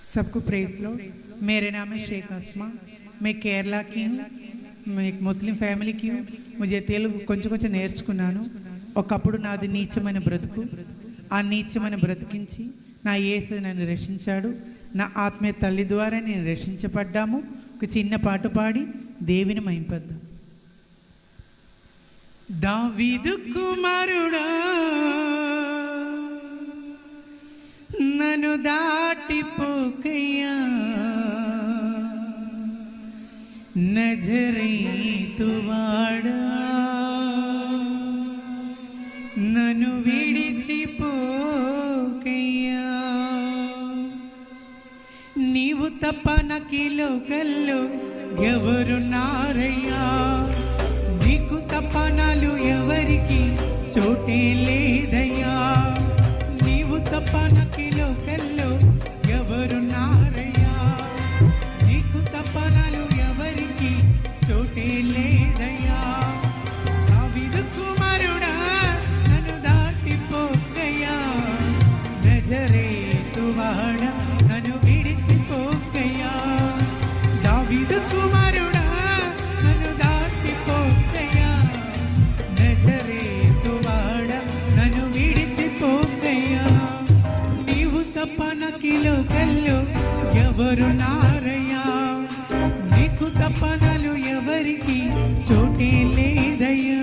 सबको प्रेज लो। मेरे नाम है शेख अस्मा, मैं केरला की हूँ, मैं एक मुस्लिम ఫ్యామిలీ की हूँ। मुझे తెలుగు కొంచెం కొంచెం నేర్చుకున్నాను। ఒకప్పుడు నాది నీచమైన బ్రతుకు, ఆ నీచమైన బ్రతికించి నా యేసు నన్ను రక్షించాడు। నా ఆత్మీయ తల్లి ద్వారా నేను రక్షించబడ్డాము। ఒక చిన్న పాట పాడి దేవుని మహింపద్దాం। దావీదు కుమారుడా నన్ను దాటిపోకయ్యా, నజరేతువాడా నన్ను విడిచిపోకయ్యా। నీవు తప్ప నాకీ లోకంలో ఎవరున్నారయ్యా, నీకు తప్ప నాలు ఎవరికి చోటే లేదయ్యా। నీవు తప్ప నాకీ లోకంలో ఎవరున్నారయ్యా, నీకు తప్ప నాలు ఎవరికి చోటే లేదయ్యా। దావీదు కుమారుడా నన్ను దాటిపోకయ్యా, నజరేతువాడా నన్ను విడిచిపోకయ్యా। దావీదు కుమారుడా నన్ను దాటిపోకయ్యా, నజరేతువాడా నన్ను విడిచిపోకయ్యా। నీవు తప్ప నాకీ లోకంలో ఎవరున్నారయ్యా, నీకు తప్ప నాలు ఎవరికి చోటే లేదయ్యా।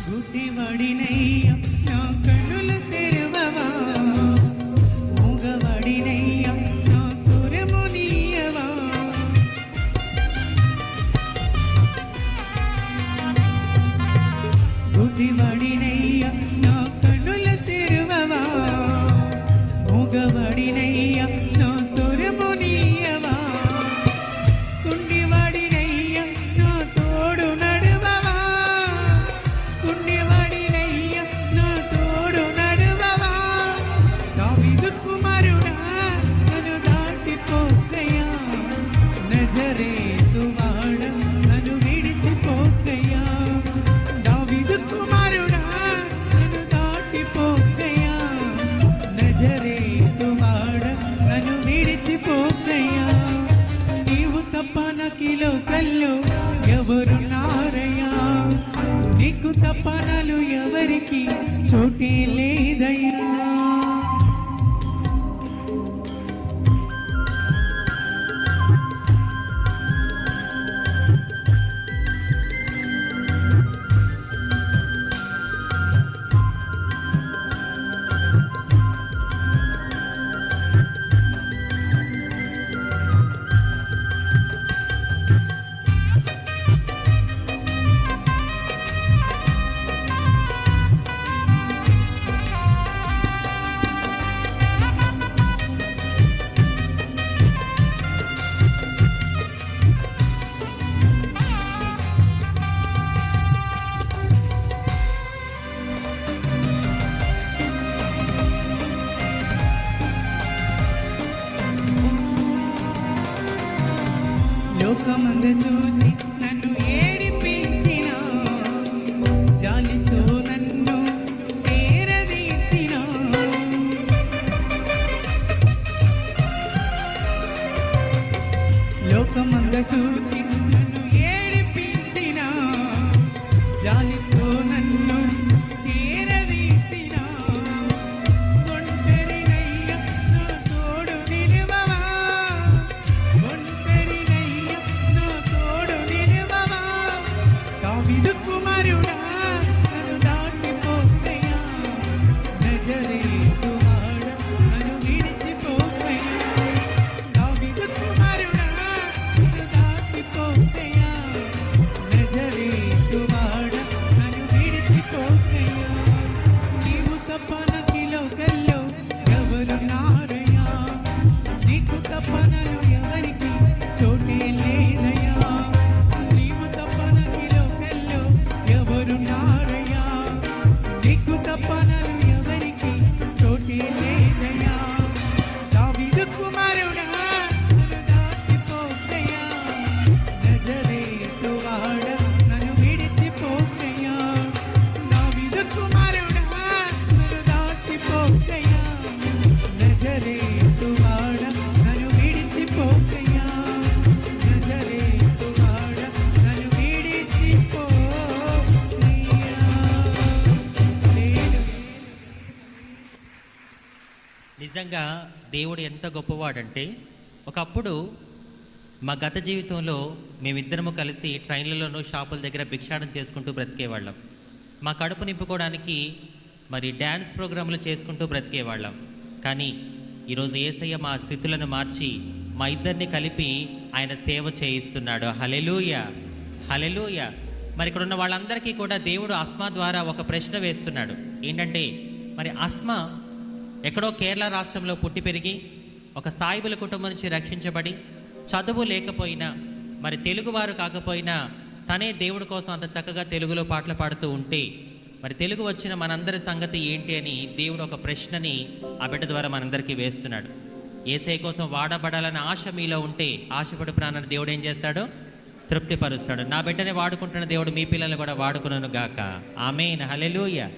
గుడ్డివాడినయ్యా నా కన్నులు తెరవవా, మూగవాడినయ్యా నా స్వరము నీయవా। గుడ్డివాడినయ్యా నా కన్నులు తెరవవా, మూగవాడినయ్యా నా స్వరము నీయవా। కుండివాడినయ్యా నా తోడు నడువవా, కుండివాడినయ్యా నా తోడు నడువవా। దావీదు కుమారుడా నన్ను దాటిపోకయ్యా, నజరేతువాడా నన్ను విడిచిపోకయ్యా। దావీదు కుమారుడా నన్ను దాటిపోకయ్యా, నజరేతువాడా నన్ను విడిచిపోకయ్యా। నీవు తప్ప నాకీ లోకంలో ఎవరున్నారయ్యా, నీకు తప్ప నాలు ఎవరికి చోటే లేదయ్యా। లోకమందు చూచి నన్ను ఏడిపించిన, జాలితో నన్ను చేరదీసిన। లోకమందు చూచి నన్ను ఏడిపించిన, జాలితో నన్ను చేరదీసిన। ఒంటరినయ్యా నా తోడు నిలువవా, ఒంటరినయ్యా నా తోడు నిలువవా। దావీదు కుమారుడా నన్ను దాటిపోకయ్యా, నజరేతువాడా నన్ను విడిచిపోకయ్యా। దావీదు కుమారుడా నన్ను నిజంగా దేవుడు ఎంత గొప్పవాడంటే, ఒకప్పుడు మా గత జీవితంలో మేమిద్దరము కలిసి ట్రైన్లలోనూ షాపుల దగ్గర భిక్షాటన చేసుకుంటూ బ్రతికేవాళ్ళం. మా కడుపు నింపుకోవడానికి మరి డ్యాన్స్ ప్రోగ్రాంలు చేసుకుంటూ బ్రతికేవాళ్ళం. కానీ ఈరోజు యేసయ్య మా స్థితులను మార్చి మా ఇద్దరిని కలిపి ఆయన సేవ చేయిస్తున్నాడు. హల్లెలూయా, హల్లెలూయా. మరి ఇక్కడ ఉన్న వాళ్ళందరికీ కూడా దేవుడు ఆస్మా ద్వారా ఒక ప్రశ్న వేస్తున్నాడు. ఏంటంటే, మరి ఆస్మా ఎక్కడో కేరళ రాష్ట్రంలో పుట్టి పెరిగి ఒక సాయిబుల కుటుంబం నుంచి రక్షించబడి చదువు లేకపోయినా, మరి తెలుగువారు కాకపోయినా తనే దేవుడి కోసం అంత చక్కగా తెలుగులో పాటలు పాడుతూ ఉంటే, మరి తెలుగు వచ్చిన మనందరి సంగతి ఏంటి అని దేవుడు ఒక ప్రశ్నని ఆ బిడ్డ ద్వారా మనందరికీ వేస్తున్నాడు. యేసయ్య కోసం వాడబడాలన్న ఆశ మీలో ఉంటే, ఆశపడి ప్రాణాన్ని దేవుడు ఏం చేస్తాడు? తృప్తిపరుస్తాడు. నా బిడ్డని వాడుకుంటున్న దేవుడు మీ పిల్లల్ని కూడా వాడుకున్నాను గాక. ఆమేన్, హల్లెలూయా.